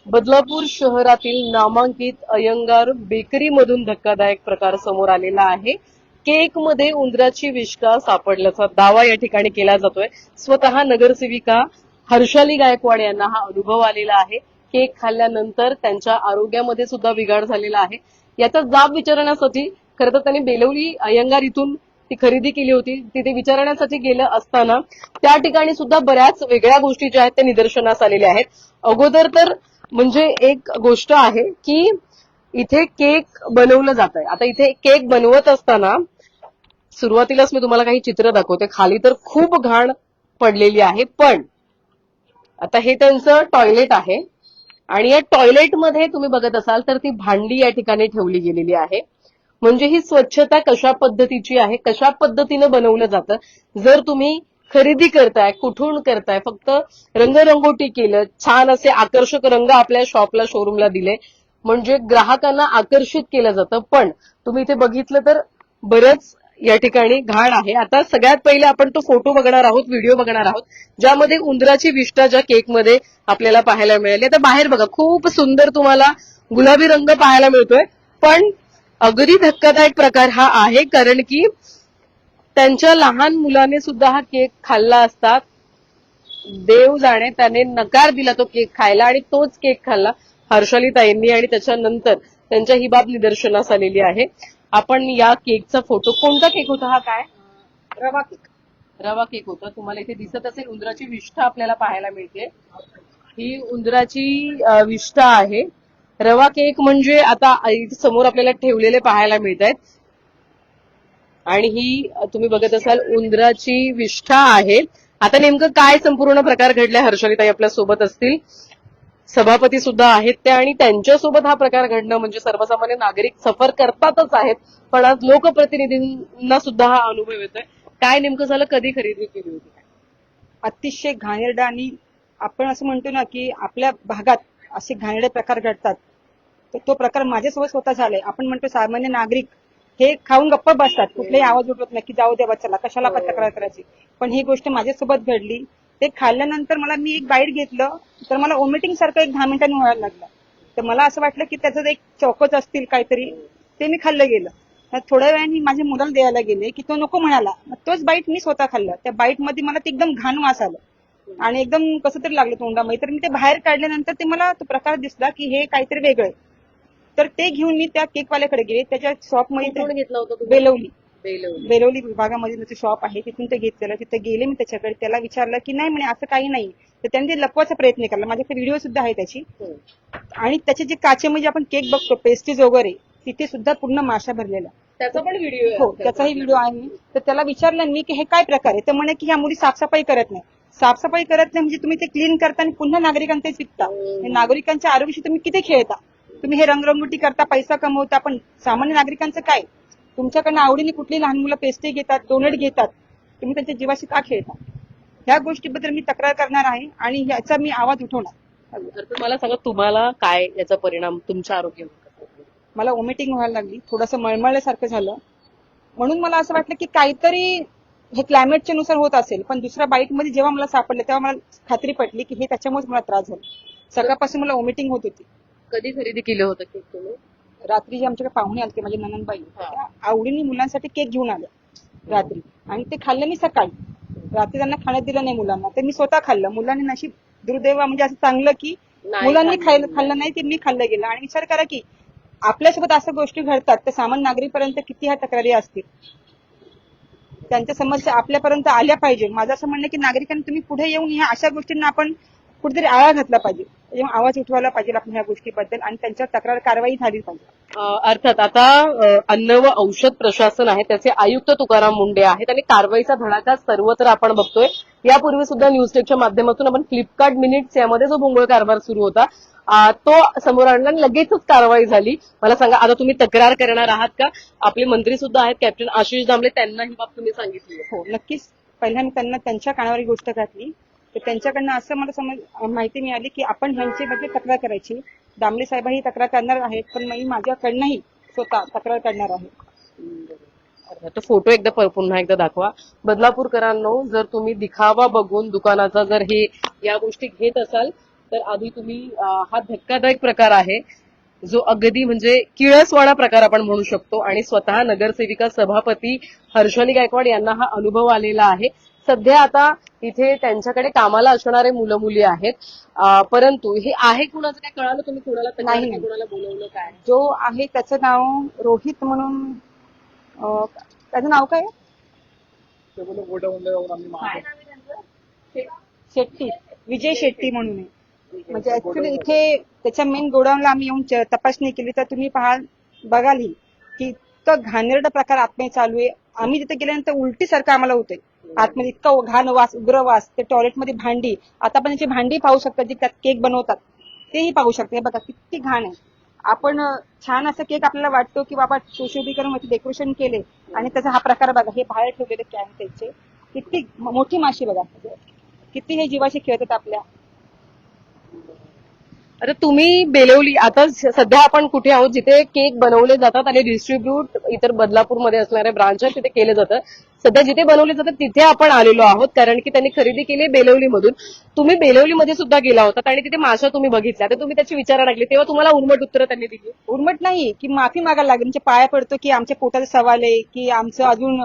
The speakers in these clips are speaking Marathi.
बदलापूर शहरातील नामांकित अयंगार बेकरीमधून धक्कादायक प्रकार समोर आलेला आहे. केक मध्ये उंदराची विष्ठा सापडल्याचा दावा या ठिकाणी केला जातोय. स्वतः नगरसेविका हर्षाली गायकवाड यांना हा अनुभव आलेला आहे. केक खाल्ल्यानंतर त्यांच्या आरोग्यामध्ये सुद्धा बिघाड झालेला आहे. याचा जाब विचारण्यासाठी खरं तर त्यांनी बेलवली अयंगार इथून ती खरेदी केली होती. तिथे विचारण्यासाठी गेलं असताना त्या ठिकाणी सुद्धा बऱ्याच वेगळ्या गोष्टी ज्या आहेत त्या निदर्शनास आलेल्या आहेत. अगोदर तर म्हणजे एक गोष्ट आहे की इथे केक बनवलं जात आहे. आता इथे केक बनवत असताना सुरुवातीलाच मी तुम्हाला काही चित्र दाखवते. खाली तर खूप घाण पडलेली आहे, पण आता हे त्यांचं टॉयलेट आहे आणि या टॉयलेटमध्ये तुम्ही बघत असाल तर ती भांडी या ठिकाणी ठेवली गेलेली आहे. म्हणजे ही स्वच्छता कशा पद्धतीची आहे, कशा पद्धतीनं बनवलं जातं. जर तुम्ही खरेदी करताय, कुठून करताय, फक्त रंगरंगोटी केलं, छान असे आकर्षक रंग आपल्या शॉपला शोरूमला दिले म्हणजे ग्राहकांना आकर्षित केलं जातं. पण तुम्ही इथे बघितलं तर बरंच या ठिकाणी घाण आहे. आता सगळ्यात पहिले आपण तो फोटो बघणार आहोत, व्हिडिओ बघणार आहोत, ज्यामध्ये उंदराची विष्ठा ज्या केकमध्ये आपल्याला पाहायला मिळाली. आता बाहेर बघा, खूप सुंदर तुम्हाला गुलाबी रंग पाहायला मिळतोय, पण अगदी धक्कादायक प्रकार हा आहे, कारण की त्यांच्या लहान मुलाने सुद्धा हा केक खाल्ला असता. देव जाणे त्याने नकार दिला तो केक खायला आणि तोच केक खाल्ला हर्षाली ताईंनी आणि त्याच्यानंतर त्यांच्या ही बाब निदर्शनास आलेली आहे. आपण या केकचा फोटो, कोणता केक होता हा, काय रवा केक. रवा केक होता. तुम्हाला इथे दिसत असेल उंदराची विष्ठा आपल्याला पाहायला मिळते. ही उंदराची विष्ठा आहे. रवा केक म्हणजे आता समोर आपल्याला ठेवलेले पाहायला मिळत आहेत आणि ही तुम्ही बघत असाल उंदराची विष्ठा आहे. आता नेमकं काय संपूर्ण प्रकार घडलाय, हर्षालीताई आपल्या सोबत असतील, सभापती सुद्धा आहेत त्या, आणि त्यांच्यासोबत हा प्रकार घडणं म्हणजे सर्वसामान्य नागरिक सफर करतातच आहेत, पण आज लोकप्रतिनिधींना सुद्धा हा अनुभव येतोय. काय नेमकं झालं, कधी खरेदी केली होती? अतिशय घाणेरडा, आणि आपण असं म्हणतो ना की आपल्या भागात असे घाणेरडे प्रकार घडतात, तर तो प्रकार माझ्यासोबत स्वतः झालाय. आपण म्हणतो सामान्य नागरिक हे खाऊन गप्प बसतात, कुठलाही आवाज उठवत नाही की जाऊ द्या चला, कशाला तक्रार करायची. पण ही गोष्ट माझ्यासोबत घडली. ते खाल्ल्यानंतर मला, मी एक बाईट घेतलं तर मला वॉमिटिंग सारखं एक 10 मिनिटांनी व्हायला लागलं. तर मला असं वाटलं की त्याचं एक चौकच असतील काहीतरी, ते मी खाल्लं गेलं. मग थोड्या वेळाने माझ्या मुलाला द्यायला गेले की तो नको म्हणाला. मग तोच बाईट मी स्वतः खाल्ला. त्या बाईट मध्ये मला ते एकदम घाण वास आलं आणि एकदम कसं तरी लागलं तोंडामध्ये. तर मी ते बाहेर काढल्यानंतर ते मला तो प्रकार दिसला की हे काहीतरी वेगळं आहे. तर ते घेऊन मी त्या केकवाल्याकडे गेले. त्याच्या शॉपमध्ये कुठून घेतला होता तुम्ही? बेलवली बेलवली. बेलवली विभागामध्ये त्याचं शॉप आहे, तिथून ते घेतलेलं. तिथे गेले मी त्याच्याकडे, त्याला विचारलं की नाही म्हणे असं काही नाही. तर त्यांनी ते लपवायचा प्रयत्न केला. माझ्याकडे व्हिडिओ सुद्धा आहे त्याची. आणि त्याचे जे काचेमध्ये आपण केक बघतो पेस्ट्रीज वगैरे, तिथे सुद्धा पूर्ण माशा भरलेल्या. त्याचा पण व्हिडिओ? हो, त्याचाही व्हिडिओ आहे मी. तर त्याला विचारलं मी की हे काय प्रकार आहे. तर म्हणे की ह्या मुली साफसफाई करत नाही. साफसफाई करत नाही म्हणजे तुम्ही ते क्लीन करता आणि पुन्हा नागरिकांना तेच विकता. नागरिकांच्या आरोग्याशी तुम्ही किती खेळता. तुम्ही हे रंगरंगोटी करता, पैसा कमवता, पण सामान्य नागरिकांचं काय. तुमच्याकडनं आवडीने कुठली लहान मुलं पेस्ट्री घेतात, डोनट घेतात, तुम्ही त्यांच्या जीवाशी का खेळता. ह्या गोष्टीबद्दल मी तक्रार करणार आहे आणि याचा मी आवाज उठवणार. मला सांगा, तुम्हाला काय याचा परिणाम तुमच्या आरोग्यावर? मला वॉमिटिंग व्हायला लागली, थोडंसं मळमळल्यासारखं झालं. म्हणून मला असं वाटलं की काहीतरी हे क्लायमेटच्या नुसार होत असेल. पण दुसऱ्या बाईट मध्ये जेव्हा मला सापडलं तेव्हा मला खात्री पटली की हे त्याच्यामुळेच मला त्रास झाला. सकाळपासून मला वॉमिटिंग होत होती. कधी खरेदी केलं होतं केक तुम्ही? रात्री जे आमच्याकडे पाहुणे आले, माझे ननंदबाई, त्या आवडीने मुलांसाठी केक घेऊन आल्या रात्री, आणि ते खाल्लं मी सकाळी. रात्री त्यांना खाण्यात दिलं नाही मुलांना, ते मी स्वतः खाल्लं. मुलांनी नशीब दुर्दैव म्हणजे असं चांगलं की मुलांनी खाल्लं नाही, ते मी खाल्लं गेलं. आणि विचार करा की आपल्यासोबत अशा गोष्टी घडतात तर सामान्य नागरिकांपर्यंत किती ह्या तक्रारी असतील. त्यांच्या समस्या आपल्यापर्यंत आल्या पाहिजे. माझं असं म्हणणं की नागरिकांनी तुम्ही पुढे येऊन ह्या अशा गोष्टींना आपण कुठेतरी आळा घातला पाहिजे, आवाज उठवायला पाहिजे आपण ह्या गोष्टीबद्दल, आणि त्यांच्यावर तक्रार कारवाई झाली पाहिजे. अर्थात आता अन्न व औषध प्रशासन आहे, त्याचे आयुक्त तुकाराम मुंडे आहेत आणि कारवाईचा धडाका सर्वत्र आपण बघतोय. यापूर्वी सुद्धा न्यूज टेकच्या माध्यमातून आपण फ्लिपकार्ट मिनिट्स यामध्ये जो भोंगळ कारभार सुरू होता तो समोर आणला आणि लगेचच कारवाई झाली. मला सांगा, आता तुम्ही तक्रार करणार आहात का? आपले मंत्री सुद्धा आहेत, कॅप्टन आशिष दामले, त्यांना ही बाब तुम्ही सांगितली? हो, नक्कीच. पहिल्या मी त्यांना त्यांच्या कानावर ही गोष्ट घातली, तर त्यांच्याकडनं असं मला माहिती मिळाली की आपण ह्यांच्याबद्दल तक्रार करायची. दामले साहेब ही तक्रार करणार आहेत, पण मी माझ्याकडनंही स्वतः तक्रार करणार आहे. तो फोटो एकदा पुन्हा एकदा दाखवा. बदलापूरकरांनो, जर तुम्ही दिखावा बघून दुकानाचा जर हे या गोष्टी घेत असाल तर आधी तुम्ही हा धक्कादायक प्रकार आहे जो अगदी म्हणजे किळसवाणा प्रकार आपण म्हणू शकतो आणि स्वतः नगरसेविका सभापती हर्षाली गायकवाड यांना हा अनुभव आलेला आहे. सध्या आता इथे त्यांच्याकडे कामाला असणारे मुलं मुली आहेत. परंतु हे आहे कुणाचं काय कळालं? तुम्ही कुणाला तक्रार नाही, केली, नाही. कुणाला बोलवलं काय? जो आहे त्याचं नाव रोहित म्हणून, त्याचं नाव काय आहे? शेट्टी, विजय शेट्टी म्हणून आहे. म्हणजे ऍक्च्युली इथे त्याच्या मेन गोडाऊनला आम्ही येऊन तपासणी केली तर तुम्ही बघाल ही की इतकं घाणेरडा प्रकार आतमध्ये चालू आहे. आम्ही तिथे गेल्यानंतर उलटीसारखं आम्हाला होतंय. आतमध्ये इतका घाण वास, उग्र वास, ते टॉयलेटमध्ये भांडी, आता आपण याची भांडी पाहू शकता जी त्यात केक बनवतात तेही पाहू शकता. हे बघा किती घाण आहे. आपण छान असं केक आपल्याला वाटतो की बाबा सुशोभीकरण डेकोरेशन केले आणि त्याचा हा प्रकार बघा. हे बाहेर ठेवलेले कॅन त्याचे, किती मोठी माशी बघा, किती हे जीवाशी खेळतात आपल्या. आता तुम्ही बेलवली, आता सध्या आपण कुठे आहोत? जिथे केक बनवले जातात आणि डिस्ट्रीब्यूट इतर बदलापूरमध्ये असणाऱ्या ब्रांच आहेत तिथे केलं जातं. सध्या जिथे बनवले जातात तिथे आपण आलेलो आहोत कारण की त्यांनी खरेदी केली बेलवलीमधून. तुम्ही बेलवलीमध्ये सुद्धा गेला होतात आणि तिथे माशा तुम्ही बघितल्या, तर तुम्ही त्याची विचारणा लागली तेव्हा तुम्हाला उर्मट उत्तरं त्यांनी दिली. उर्मट नाही की माफी मागायला लागेल, म्हणजे पाया पडतो की आमच्या पोटाचा सवाल आहे की आमचं अजून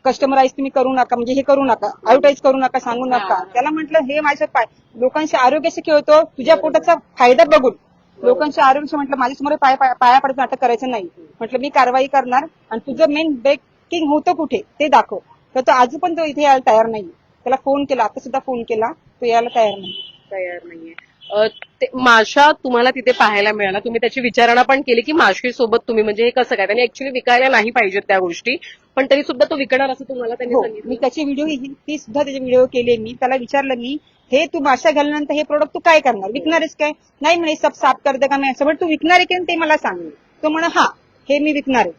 कस्टमराईज तुम्ही करू नका, म्हणजे हे करू नका, ऍडव्हर्टाईज करू नका, सांगू नका. त्याला म्हटलं हे माझ्या लोकांच्या आरोग्याशी खेळतो, तुझ्या पोटाचा फायदा बघून लोकांच्या आरोग्याशी. म्हटलं माझ्यासमोर पाया पडत नाटक करायचं नाही. म्हटलं मी कारवाई करणार आणि तुझं मेन बेकिंग होतं कुठे ते दाखव. तर तो अजून पण तो इथे यायला तयार नाही. त्याला फोन केला, आता सुद्धा फोन केला, तो यायला तयार नाहीये. माशा तुम्हाला तिथे पाहायला मिळाला, तुम्ही त्याची विचारणा पण केली की माशीसोबत तुम्ही म्हणजे हे कसं काय? त्यांनी ऍक्च्युली विकायला नाही पाहिजेत त्या गोष्टी, पण तरी सुद्धा तो विकणार असं तुम्हाला त्यांनी हो, सांगितलं. मी त्याची व्हिडिओ ती सुद्धा त्याचे व्हिडिओ केले. मी त्याला विचारलं, मी हे तू माशा घालल्यानंतर हे प्रोडक्ट तू काय करणार, विकणारच काय? नाही म्हणे सब साफ कर दे का. मी असं तू विकणार आहे की ते मला सांग. तो म्हणे हा हे मी विकणार आहे.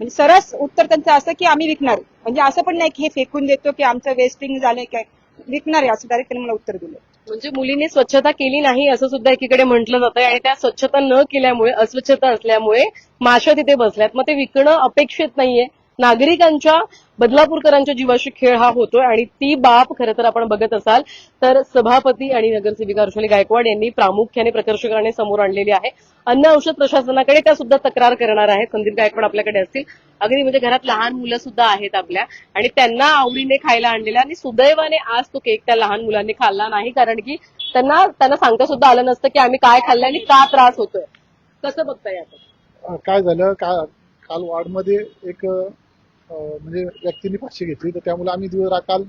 म्हणजे सरस उत्तर त्यांचं असं की आम्ही विकणार आहे. म्हणजे असं पण नाही की हे फेकून देतो की आमचं वेस्टिंग झालंय काय, विकणार आहे असं डायरेक्ट त्यांनी मला उत्तर दिलं. म्हणजे मुलीने स्वच्छता केली नाही असं सुद्धा एकीकडे म्हटलं जातंय आणि त्या स्वच्छता न केल्यामुळे, अस्वच्छता असल्यामुळे माशा तिथे बसल्यात. मग ते विकणं अपेक्षित नाहीये. नागरिकांच्या, बदलापूरकरांच्या जीवाशी खेळ हा होतोय आणि ती बाब खरं तर आपण बघत असाल तर सभापती आणि नगरसेविका हर्षाली गायकवाड यांनी प्रामुख्याने प्रकर्षाने समोर आणलेली आहे. अन्न औषध प्रशासनाकडे त्या सुद्धा तक्रार करणार आहेत. संदीप गायकवाड आपल्याकडे असतील. अगदी म्हणजे घरात लहान मुलं सुद्धा आहेत आपल्या आणि त्यांना आवडीने खायला आणलेला आणि सुदैवाने आज तो केक त्या लहान मुलांनी खाल्ला नाही कारण की त्यांना सांगता सुद्धा आलं नसतं की आम्ही काय खाल्लं आणि का त्रास होतोय. कसं बघताय आता? काय झालं, काल वार्डमध्ये एक म्हणजे व्यक्तीने फाशी घेतली, तर त्यामुळे आम्ही काल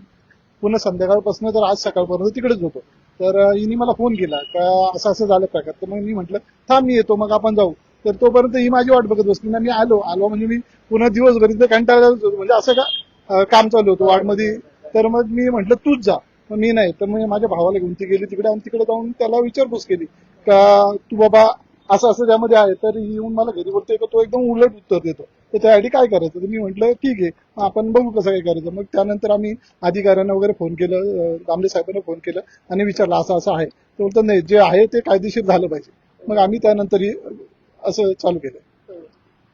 पुन्हा संध्याकाळपासून तर आज सकाळपर्यंत तिकडेच होतो. तर हिने मला फोन केला का असं असं झालं प्रकार. तर मग मी म्हटलं थांब मी येतो, मग आपण जाऊ. तर तोपर्यंत ही माझी वाट बघत बसली ना. मी आलो म्हणजे मी पुन्हा दिवसभर इथं कंटाळा म्हणजे असं का काम चालू होतं वार्डमध्ये. तर मग मी म्हटलं तूच जा, मग मी नाही. तर मग माझ्या भावाला घेऊन ती गेली तिकडे आणि तिकडे जाऊन त्याला विचारपूस केली का तू बाबा असं असं त्यामध्ये आहे. तर येऊन मला घरी बोलतोय का तो एकदम उलट उत्तर देतो. तर त्यासाठी काय करायचं. तर मी म्हटलं ठीक आहे, आपण बघू कसं काय करायचं. मग त्यानंतर आम्ही अधिकाऱ्यांना वगैरे फोन केलं, दामले साहेबांना फोन केलं आणि विचारलं असं असं आहे. ते बोलतात नाही, जे आहे ते कायदेशीर झालं पाहिजे. मग आम्ही त्यानंतर असं चालू केलं.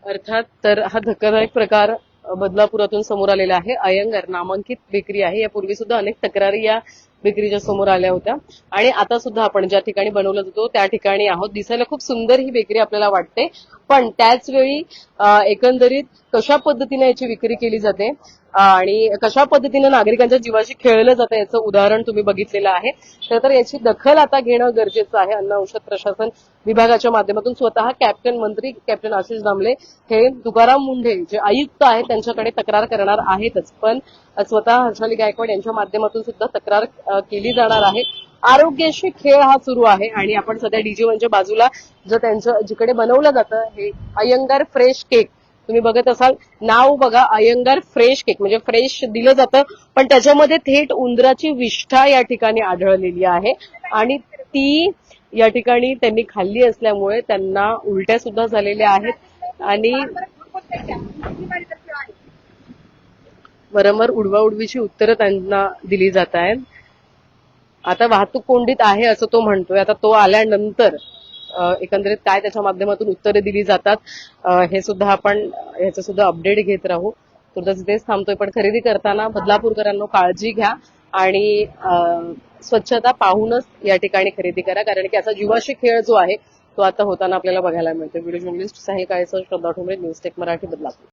अर्थात तर हा धक्कादायक प्रकार बदलापुरातून समोर आलेला आहे. अयंगार नामांकित बेकरी आहे. यापूर्वी सुद्धा अनेक तक्रारी या बेकरीच्या समोर आल्या होत्या आणि आता सुद्धा आपण ज्या ठिकाणी बनवलं जातो त्या ठिकाणी आहोत. दिसायला खूप सुंदर ही बेकरी आपल्याला वाटते, पण त्याच वेळी एकंदरीत कशा पद्धतीने याची विक्री केली जाते आणि कशा पद्धतीनं नागरिकांच्या जीवाशी खेळलं जातं याचं उदाहरण तुम्ही बघितलेलं आहे. तर याची दखल आता घेणं गरजेचं आहे. अन्न औषध प्रशासन विभागाच्या माध्यमातून स्वतः मंत्री कॅप्टन आशिष दामले हे तुकाराम मुंढे जे आयुक्त आहेत त्यांच्याकडे तक्रार करणार आहेतच, पण स्वतः हर्षाली गायकवाड यांच्या माध्यमातून सुद्धा तक्रार केली जाणार आहे. आरोग्याशी खेळ हा सुरू आहे आणि आपण सध्या डीजी1च्या बाजूला जर त्यांचं जिकडे बनवलं जातं हे अयंगार फ्रेश केक तुम्ही बघत असाल. नाव बघा, अयंगार फ्रेश केक म्हणजे फ्रेश दिलं जातं, पण त्याच्यामध्ये थेट उंदराची विष्ठा या ठिकाणी आढळलेली आहे आणि ती या ठिकाणी त्यांनी खाल्ली असल्यामुळे त्यांना उलट्या सुद्धा झालेल्या आहेत आणि वारंवार उडवाउडवीची उत्तरं त्यांना दिली जात आहेत. आता वाहतूक कोंडीत आहे असं तो म्हणतोय. आता तो आल्यानंतर एकंदरीत काय त्याच्या माध्यमातून उत्तरे दिली जातात हे सुद्धा आपण ह्याचं सुद्धा अपडेट घेत राहू. तुर्तास इथेच थांबतोय, पण खरेदी करताना बदलापूरकरांनो काळजी घ्या. आणि स्वच्छता पाहूनच या ठिकाणी खरेदी करा, कारण की असा जीवाशी खेळ जो आहे तो आता होताना आपल्याला बघायला मिळतो. व्हिडिओ जर्नलिस्ट साहिल काळेसह श्रद्धा ठोंबरे, न्यूज टेक मराठी, बदलापूर.